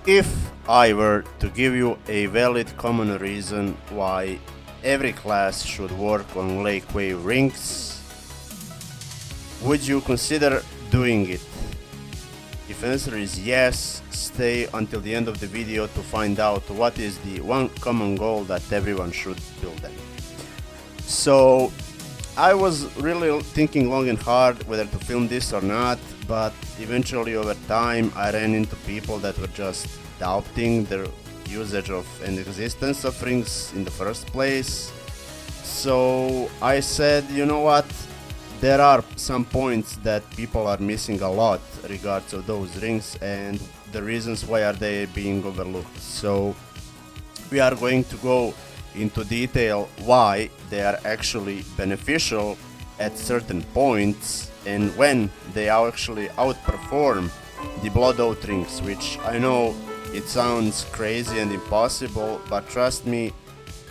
If I were to give you a valid common reason why every class should work on lake wave rings, would you consider doing it? If the answer is yes, stay until the end of the video to find out what is the one common goal that everyone should build them. So I was really thinking long and hard whether to film this or not, but eventually over time I ran into people that were just doubting the usage of and existence of rings in the first place. So I said, you know what, there are some points that people are missing a lot regards of those rings and the reasons why are they being overlooked. So we are going to go into detail why they are actually beneficial at certain points and when they actually outperform the blood oath rings, which I know it sounds crazy and impossible, but trust me,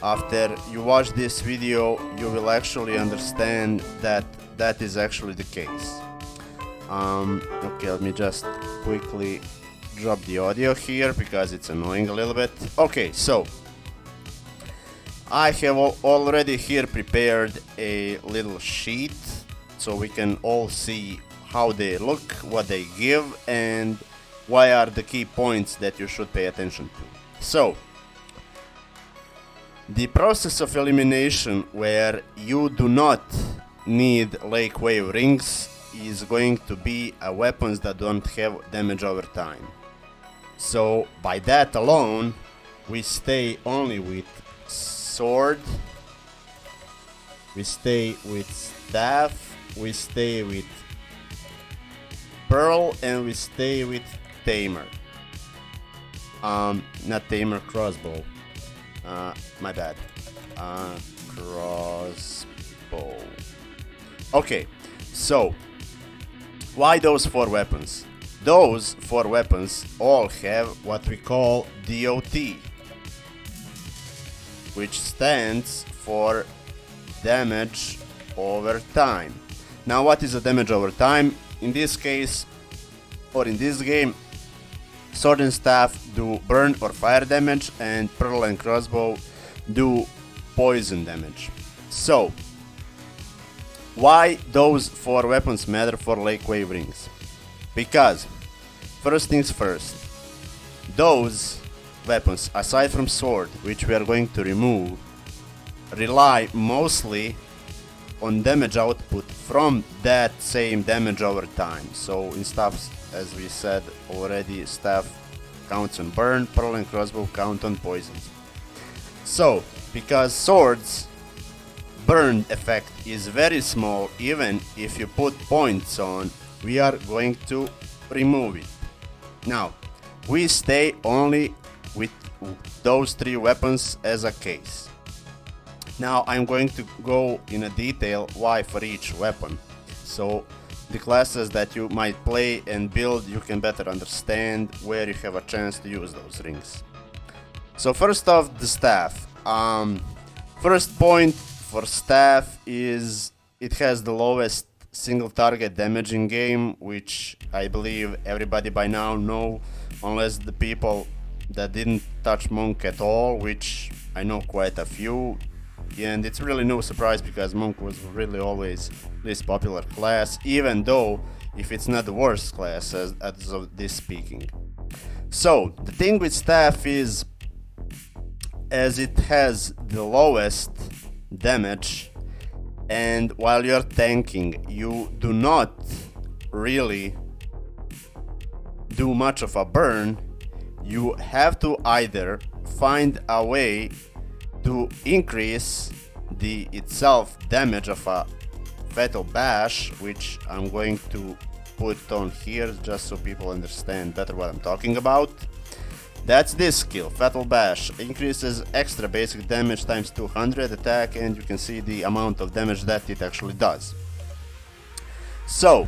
after you watch this video you will actually understand that that is actually the case. Okay, let me just quickly drop the audio here because it's annoying a little bit. Okay, so I have already here prepared a little sheet so we can all see how they look, what they give, and why are the key points that you should pay attention to. So, the process of elimination where you do not need lake wave rings is going to be weapons that don't have damage over time. So, by that alone, we stay only with sword, we stay with staff, we stay with pearl, and we stay with tamer. Not tamer, crossbow. My bad. Crossbow. Okay, so why those 4 weapons? Those 4 weapons all have what we call DOT, which stands for damage over time. Now what is a damage over time? In this case, or in this game, sword and staff do burn or fire damage and pearl and crossbow do poison damage. So, why those 4 weapons matter for lake wave rings? Because, first things first, those weapons, aside from sword, which we are going to remove, rely mostly on damage output from that same damage over time. So in staffs, as we said already, staff counts on burn, pearl and crossbow count on poisons. So, because swords burn effect is very small, even if you put points on, we are going to remove it. Now, we stay only with those 3 weapons as a case. Now I'm going to go in a detail why for each weapon, so the classes that you might play and build, you can better understand where you have a chance to use those rings. So first off, the staff. First point for staff is it has the lowest single target damage in game, which I believe everybody by now know, unless the people that didn't touch monk at all, which I know quite a few. And it's really no surprise because monk was really always this popular class, even though if it's not the worst class as of this speaking. So the thing with staff is, as it has the lowest damage, and while you're tanking you do not really do much of a burn, you have to either find a way to increase the itself damage of a fatal bash, which I'm going to put on here just so people understand better what I'm talking about. That's this skill, fatal bash, increases extra basic damage times 200 attack, and you can see the amount of damage that it actually does. So,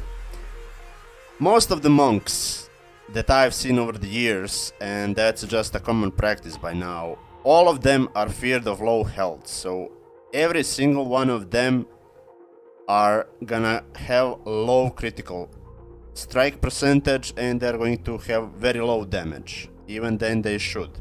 most of the monks that I've seen over the years, and that's just a common practice by now, all of them are feared of low health, so every single one of them are gonna have low critical strike percentage and they're going to have very low damage. even than they should.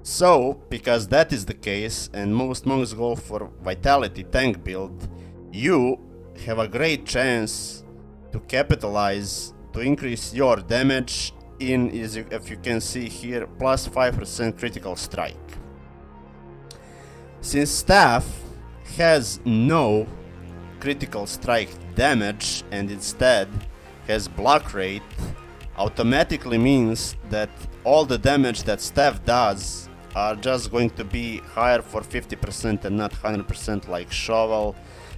So, because that is the case and most monks go for vitality tank build, you have a great chance to capitalize to increase your damage in, if you can see here, plus 5% critical strike. Since staff has no critical strike damage and instead has block rate, automatically means that all the damage that staff does are just going to be higher for 50% and not 100% like shovel.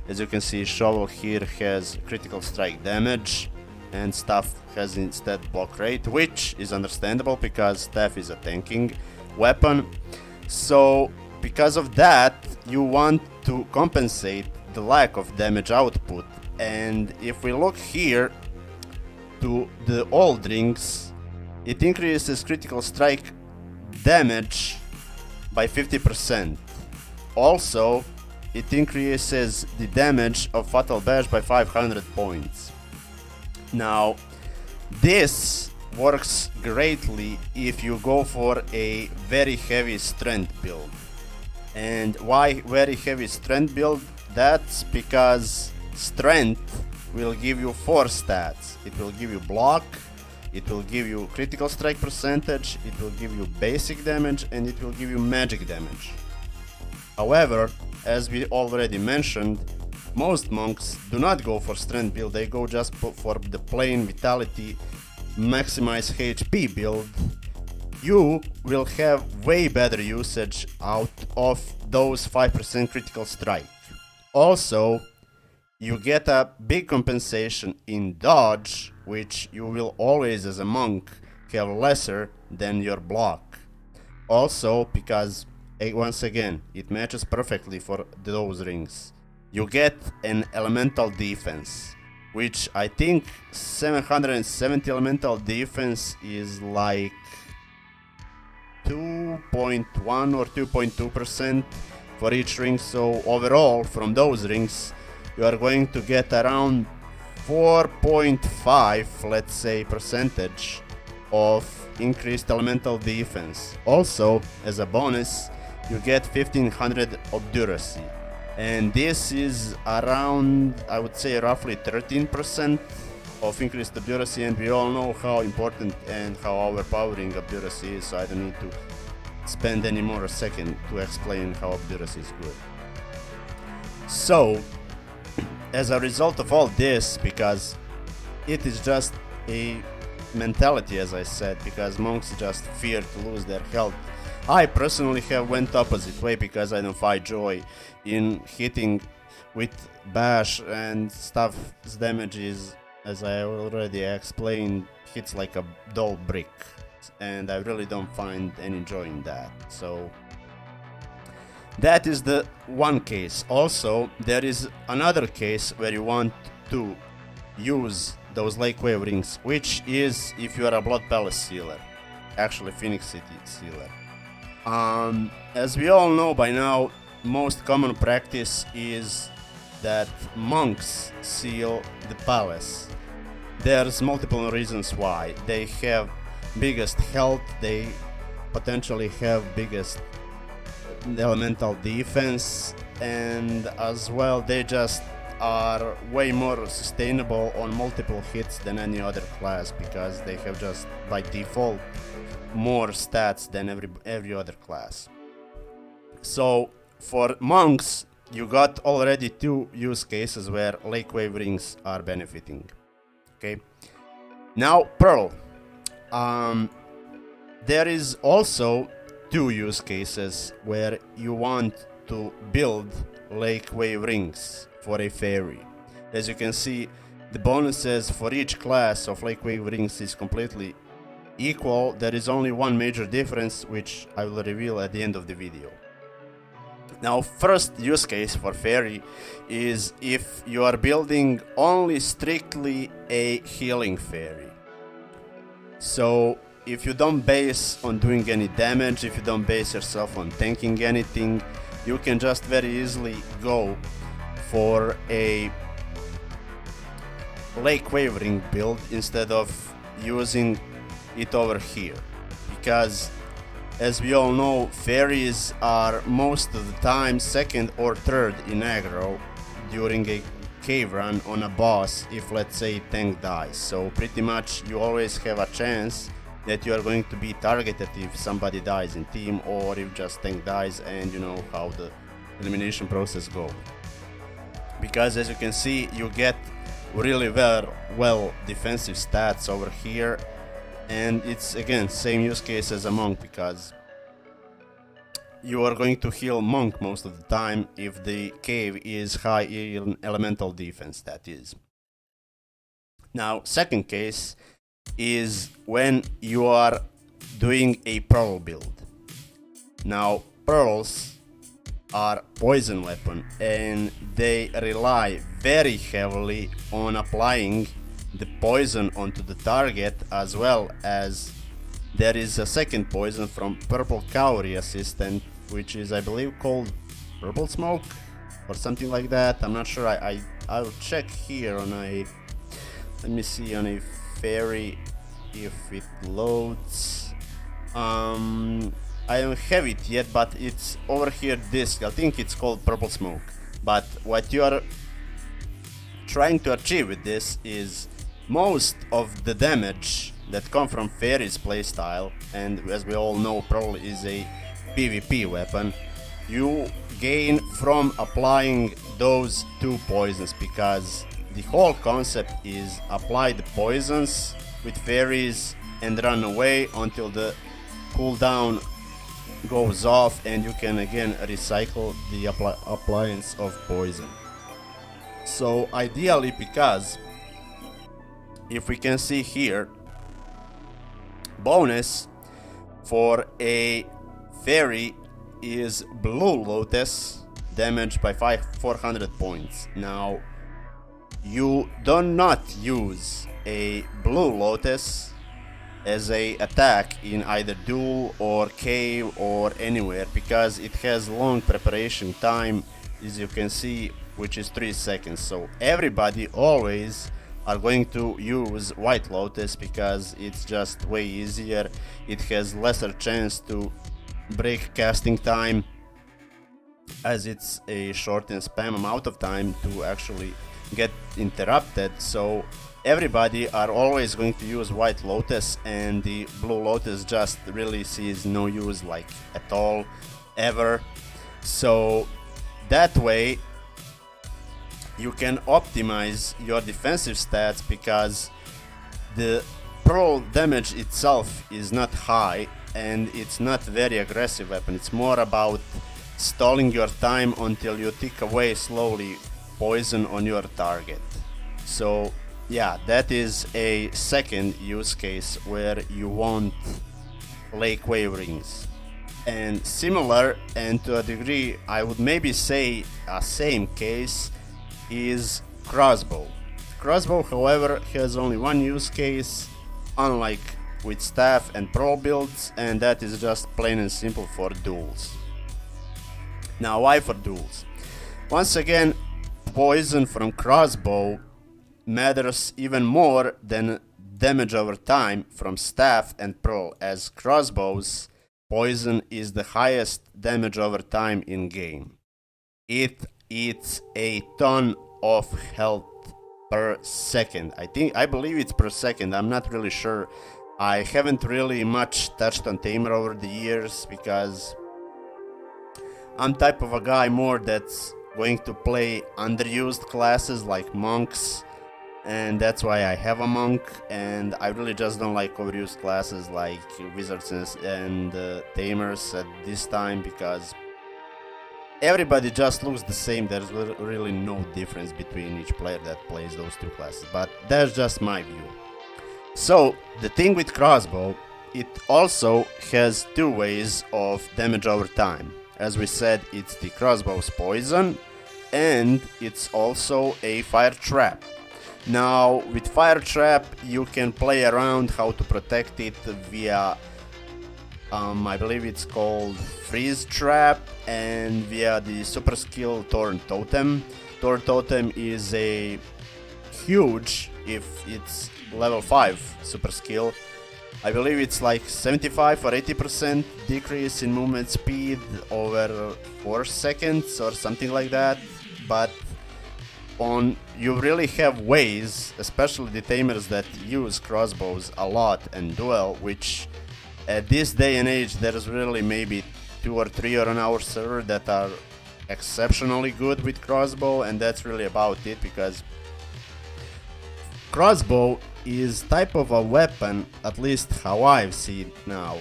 As you can see, shovel here has critical strike damage and staff has instead block rate, which is understandable because staff is a tanking weapon. So because of that, you want to compensate the lack of damage output. And if we look here to the old rings, it increases critical strike damage by 50%. Also, it increases the damage of Fatal Bash by 500 points. Now, this works greatly if you go for a very heavy strength build. And why very heavy strength build? That's because strength will give you 4 stats. It will give you block, it will give you critical strike percentage, it will give you basic damage, and it will give you magic damage. However, as we already mentioned, most monks do not go for strength build, they go just for the plain vitality maximize HP build. You will have way better usage out of those 5% critical strike. Also, you get a big compensation in dodge, which you will always as a monk have lesser than your block. Also, because once again, it matches perfectly for those rings. You get an elemental defense, which I think 770 elemental defense is like 2.1 or 2.2% for each ring. So overall, from those rings, you are going to get around 4.5, let's say, percentage of increased elemental defense. Also, as a bonus, you get 1500 obduracy, and this is around, I would say, roughly 13% of increased obduracy, and we all know how important and how overpowering obduracy is, so I don't need to spend any more a second to explain how obduracy is good. So, as a result of all this, because it is just a mentality, as I said, because monks just fear to lose their health, I personally have went opposite way because I don't find joy in hitting with bash and stuff's damage is, as I already explained, hits like a dull brick, and I really don't find any joy in that. So that is the one case. Also, there is another case where you want to use those Lake Wave rings, which is if you are a Blood Palace sealer, actually Phoenix City sealer. As we all know by now, most common practice is that monks seal the palace. There's multiple reasons why. They have biggest health, they potentially have biggest elemental defense, and as well they just are way more sustainable on multiple hits than any other class because they have just by default more stats than every other class. So for monks, you got already 2 use cases where Lake Wave rings are benefiting. Okay, now Pearl. There is also 2 use cases where you want to build Lake Wave rings for a fairy. As you can see, the bonuses for each class of Lake Wave rings is completely equal. There is only one major difference, which I will reveal at the end of the video. Now, first use case for fairy is if you are building only strictly a healing fairy. So if you don't base on doing any damage, if you don't base yourself on tanking anything, you can just very easily go for a Lake Wave ring build instead of using it over here, because as we all know, fairies are most of the time second or third in aggro during a cave run on a boss if, let's say, tank dies. So pretty much you always have a chance that you are going to be targeted if somebody dies in team, or if just tank dies, and you know how the elimination process goes. Because as you can see, you get really well defensive stats over here, and it's again same use case as a monk, because you are going to heal monk most of the time if the cave is high in elemental defense, that is. Now, second case is when you are doing a pearl build. Now, pearls are poison weapon, and they rely very heavily on applying the poison onto the target, as well as there is a second poison from Purple Cowrie Assistant, which is, I believe, called Purple Smoke or something like that. I'm not sure. I'll check here on a, let me see, on a fairy if it loads. I don't have it yet, but it's over here disc. I think it's called Purple Smoke. But what you are trying to achieve with this is most of the damage that come from fairy's playstyle, and as we all know, Pearl is a PvP weapon, you gain from applying those two poisons, because the whole concept is apply the poisons with fairies and run away until the cooldown goes off, and you can again recycle the appliance of poison. So ideally, because if we can see here, bonus for a fairy is Blue Lotus, damage by 400 points. Now, you do not use a Blue Lotus as a attack in either duel or cave or anywhere, because it has long preparation time, as you can see, which is 3 seconds. So everybody always are going to use White Lotus because it's just way easier. It has lesser chance to break casting time, as it's a short and spam amount of time to actually get interrupted. So everybody are always going to use White Lotus, and the Blue Lotus just really sees no use, like at all, ever. So that way you can optimize your defensive stats, because the Pearl damage itself is not high and it's not very aggressive weapon. It's more about stalling your time until you tick away slowly poison on your target. So yeah, that is a second use case where you want Lake Wave Rings. And similar, and to a degree I would maybe say a same case, is Crossbow. Crossbow, however, has only one use case, unlike with staff and pearl builds, and that is just plain and simple for duels. Now, why for duels? Once again, poison from Crossbow matters even more than damage over time from staff and pearl, as Crossbow's poison is the highest damage over time in game. It eats a ton of health per second. I believe it's per second. I'm not really sure. I haven't really much touched on Tamer over the years, because I'm type of a guy more that's going to play underused classes like monks, and that's why I have a monk. And I really just don't like overused classes like wizards and tamers at this time, because everybody just looks the same. There's really no difference between each player that plays those two classes, but that's just my view. So the thing with Crossbow, it also has two ways of damage over time. As we said, it's the Crossbow's poison, and it's also a fire trap. Now with fire trap you can play around how to protect it via I believe it's called Freeze Trap, and via the super skill Torn Totem. Torn Totem is a huge, if it's level 5 super skill, I believe it's like 75 or 80% decrease in movement speed over 4 seconds or something like that. But you really have ways, especially the tamers that use crossbows a lot and duel, which at this day and age there's really maybe 2 or 3 on our server that are exceptionally good with crossbow, and that's really about it, because crossbow is type of a weapon, at least how I see it now.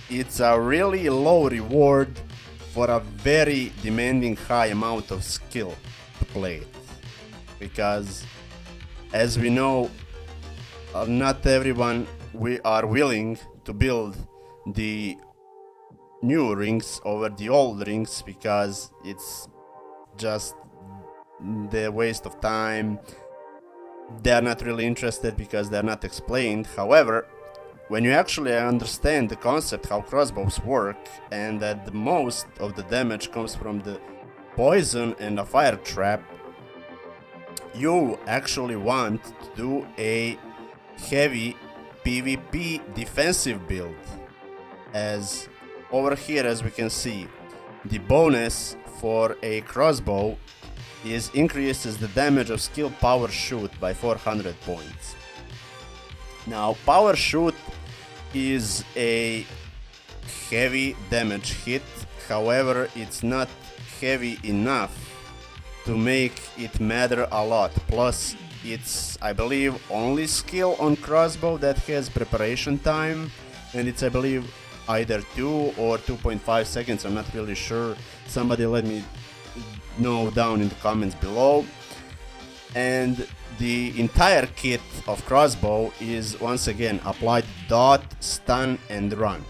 It's a really low reward for a very demanding high amount of skill to play it, because as we know, not everyone we are willing to build the new rings over the old rings, because it's just the waste of time. They're not really interested because they're not explained. However, when you actually understand the concept how crossbows work, and that the most of the damage comes from the poison and a fire trap, you actually want to do a heavy PvP defensive build. As over here, as we can see, the bonus for a crossbow is increases the damage of skill power shoot by 400 points. Now, power shoot is a heavy damage hit, however it's not heavy enough to make it matter a lot. Plus, it's, I believe, only skill on crossbow that has preparation time, and it's, I believe, either 2 or 2.5 seconds, I'm not really sure. Somebody let me know down in the comments below. And the entire kit of crossbow is once again applied dot, stun and run.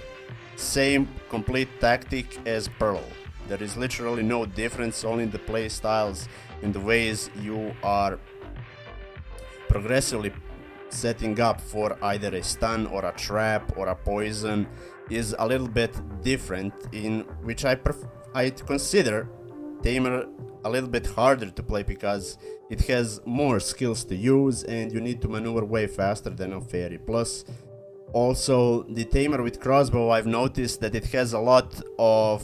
Same complete tactic as Pearl. There is literally no difference, only the play styles and the ways you are progressively setting up for either a stun or a trap or a poison is a little bit different, in which I consider Tamer a little bit harder to play, because it has more skills to use and you need to maneuver way faster than a fairy. Plus, also the Tamer with crossbow, I've noticed that it has a lot of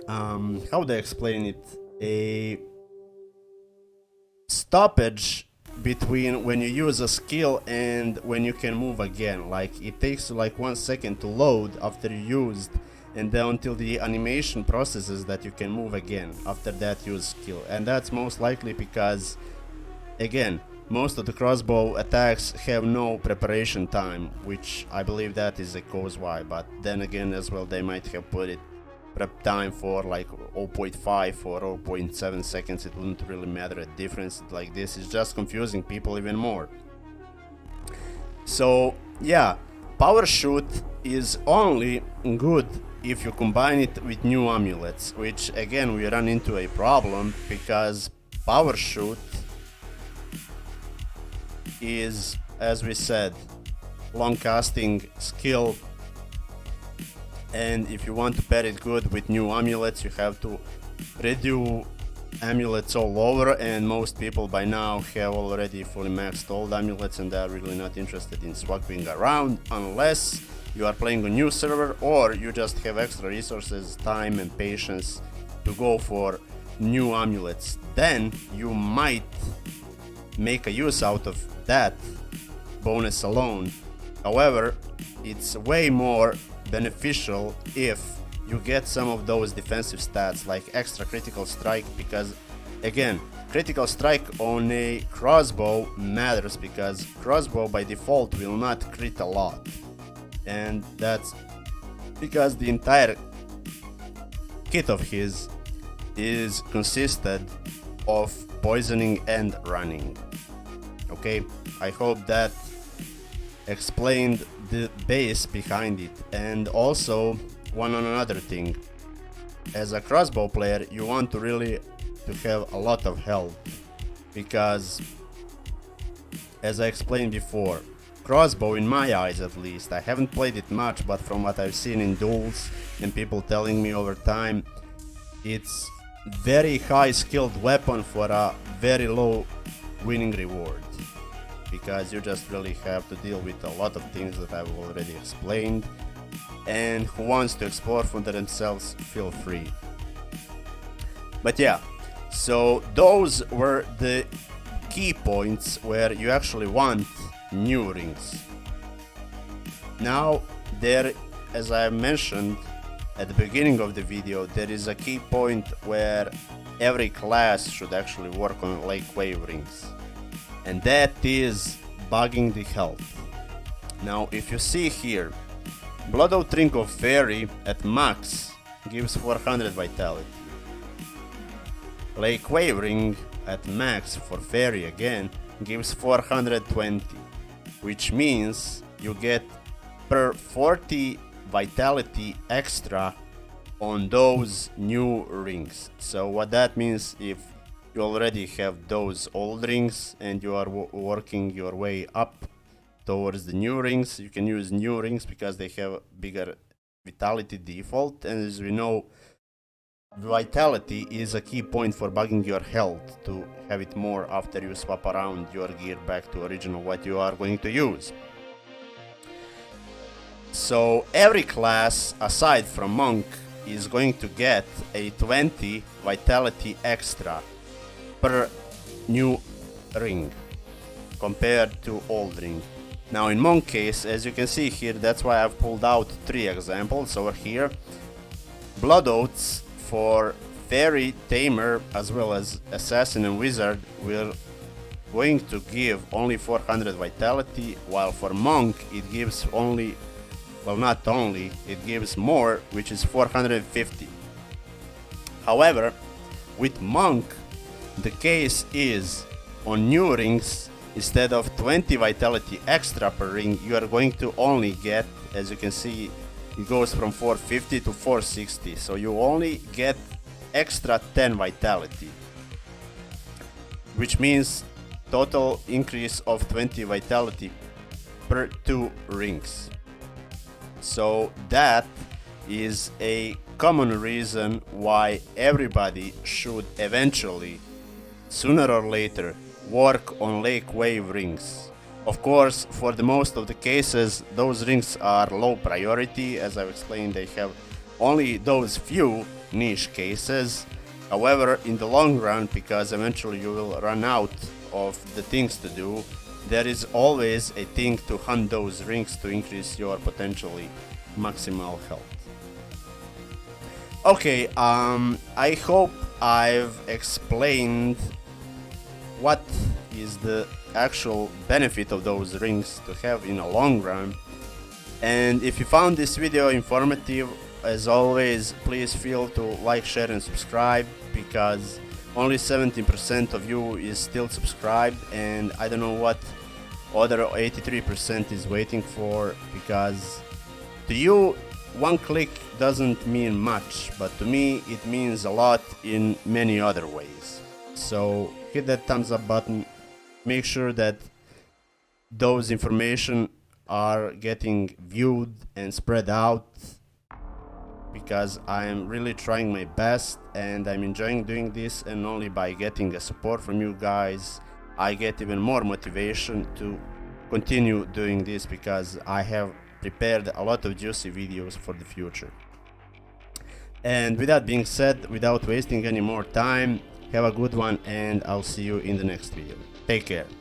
how do I explain it, a stoppage between when you use a skill and when you can move again. Like, it takes like 1 second to load after you used, and then until the animation processes that you can move again after that use skill. And that's most likely because, again, most of the crossbow attacks have no preparation time, which I believe that is a cause why. But then again as well, they might have put it prep time for like 0.5 or 0.7 seconds. It wouldn't really matter. A difference like this is just confusing people even more. So yeah, power shoot is only good if you combine it with new amulets, which again we run into a problem, because power shoot is, as we said, long casting skill, and if you want to pair it good with new amulets, you have to redo amulets all over, and most people by now have already fully maxed old amulets and they are really not interested in swapping around, unless you are playing a new server or you just have extra resources, time and patience to go for new amulets. Then you might make a use out of that bonus alone. However, it's way more beneficial if you get some of those defensive stats like extra critical strike, because again, critical strike on a crossbow matters, because crossbow by default will not crit a lot, and that's because the entire kit of his is consisted of poisoning and running. Okay, I hope that explained the base behind it. And also another thing, as a crossbow player you want to really have a lot of health, because as I explained before, crossbow, in my eyes at least, I haven't played it much, but from what I've seen in duels and people telling me over time, it's very high skilled weapon for a very low winning reward. because you just really have to deal with a lot of things that I've already explained, and who wants to explore for themselves, feel free. But yeah, so those were the key points where you actually want new rings. Now there, as I mentioned at the beginning of the video, there is a key point where every class should actually work on Lake Wave rings, and that is bugging the health. Now if you see here, Blood-Out Ring of Fairy at max gives 400 vitality. Lake Wave Ring at max for Fairy again gives 420, which means you get per 40 vitality extra on those new rings. So what that means, if you already have those old rings and you are working your way up towards the new rings, you can use new rings because they have bigger vitality default, and as we know, vitality is a key point for bugging your health, to have it more after you swap around your gear back to original what you are going to use. So every class aside from Monk is going to get a 20 vitality extra per new ring compared to old ring. Now in Monk case, as you can see here, that's why I've pulled out 3 examples over here. Blood Oaths for Fairy, Tamer, as well as Assassin and Wizard will going to give only 400 vitality, while for Monk it gives only, well, not only, it gives more, which is 450. However, with Monk, the case is on new rings, instead of 20 vitality extra per ring, you are going to only get, as you can see, it goes from 450 to 460, so you only get extra 10 vitality, which means total increase of 20 vitality per 2 rings. So that is a common reason why everybody should eventually, sooner or later, work on Lake Wave rings. Of course, for the most of the cases, those rings are low priority. As I've explained, they have only those few niche cases. However, in the long run, because eventually you will run out of the things to do, there is always a thing to hunt those rings to increase your potentially maximal health. Okay, I hope I've explained what is the actual benefit of those rings to have in a long run. And if you found this video informative, as always, please feel to like, share and subscribe, because only 17% of you is still subscribed, and I don't know what other 83% is waiting for, because to you one click doesn't mean much, but to me it means a lot in many other ways. So hit that thumbs up button, make sure that those information are getting viewed and spread out, because I am really trying my best and I'm enjoying doing this, and only by getting a support from you guys I get even more motivation to continue doing this, because I have prepared a lot of juicy videos for the future. And with that being said, without wasting any more time, have a good one, and I'll see you in the next video. Take care.